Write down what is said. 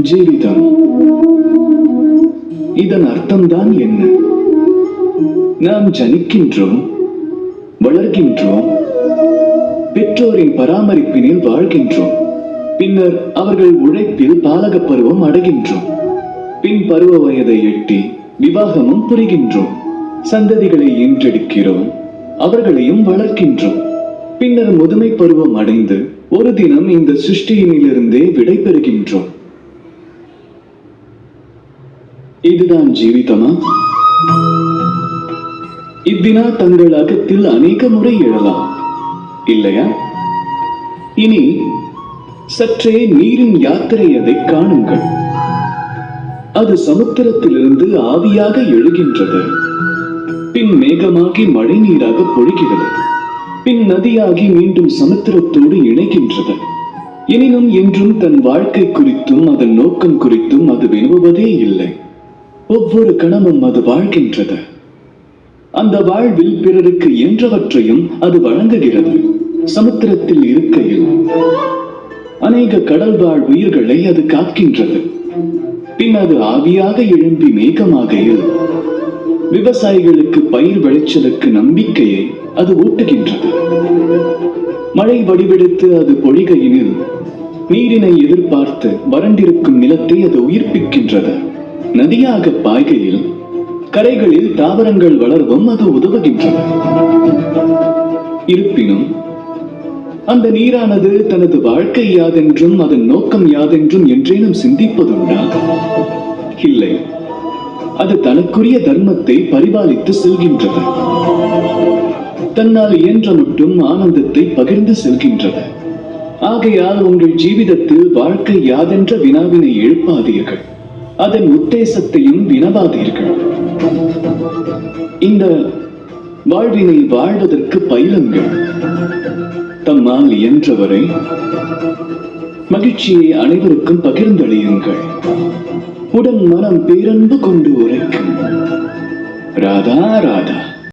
ஜீவிதம், இதன் அர்த்தம்தான் என்ன? நாம் ஜனிக்கின்றோம், வளர்கின்றோம், பெற்றோரின் பராமரிப்பினில் வாழ்கின்றோம். பின்னர் அவர்கள் உழைப்பில் பாலக பருவம் அடைகின்றோம். பின் பருவ வயதை எட்டி விவாகமும் புரிகின்றோம். சந்ததிகளை ஈன்றெடுக்கிறோம், அவர்களையும் வளர்க்கின்றோம். பின்னர் முதுமை பருவம் அடைந்து ஒரு தினம் இந்த சிருஷ்டியினிலிருந்தே விடை பெறுகின்றோம். இதுதான் ஜீவிதமா? இவ்வினா தங்கள் அகத்தில் அநேக முறை எழலாம், இல்லையா? இனி சற்றே நீரின் யாத்திரை அதை காணுங்கள். அது சமுத்திரத்திலிருந்து ஆவியாக எழுகின்றது, பின் மேகமாகி மழை நீராக பொழிகிறது, பின் நதியாகி மீண்டும் சமுத்திரத்தோடு இணைகின்றது. எனினும் என்றும் தன் வாழ்க்கை குறித்தும் அதன் நோக்கம் குறித்தும் அது வினவுவதே இல்லை. ஒவ்வொரு கணமும் அது வாழ்கின்றது. அந்த வாழ்வில் பிறருக்கு என்றவற்றையும் அது வழங்குகிறது. சமுத்திரத்தில் இருக்கையில் அநேக கடல் வாழ் உயிர்களை அது காக்கின்றது. பின் அது ஆவியாக எழும்பி மேகமாகையில் விவசாயிகளுக்கு பயிர் விளைச்சலுக்கு நம்பிக்கையை அது ஊட்டுகின்றது. மழை வடிவெடுத்து அது பொழிகையினில் நீரினை எதிர்பார்த்து வறண்டிருக்கும் நிலத்தை அது உயிர்ப்பிக்கின்றது. நதியாக பாய்கையில் கரைகளில் தாவரங்கள் வளரவும் அது உதவுகின்றது. இருப்பினும் அந்த நீரானது தனது வாழ்க்கை யாதென்றும் அதன் நோக்கம் யாதென்றும் என்றேனும் சிந்திப்பதுண்டா? இல்லை. அது தனக்குரிய தர்மத்தை பரிபாலித்து செல்கின்றது. தன்னால் இயன்ற மட்டும் ஆனந்தத்தை பகிர்ந்து செல்கின்றது. ஆகையால் உங்கள் ஜீவிதத்தில் வாழ்க்கை யாதென்ற வினாவினை எழுப்பாதீர்கள், அதன் உத்தேசத்தையும் வினவாதீர்கள். இந்த வாழ்வினை வாழ்வதற்கு பயிலுங்கள். தம்மால் இயன்றவரை மகிழ்ச்சியை அனைவருக்கும் பகிர்ந்தளியுங்கள். உடன் மனம் பேரன்பு கொண்டு உரைக்கும். ராதா ராதா.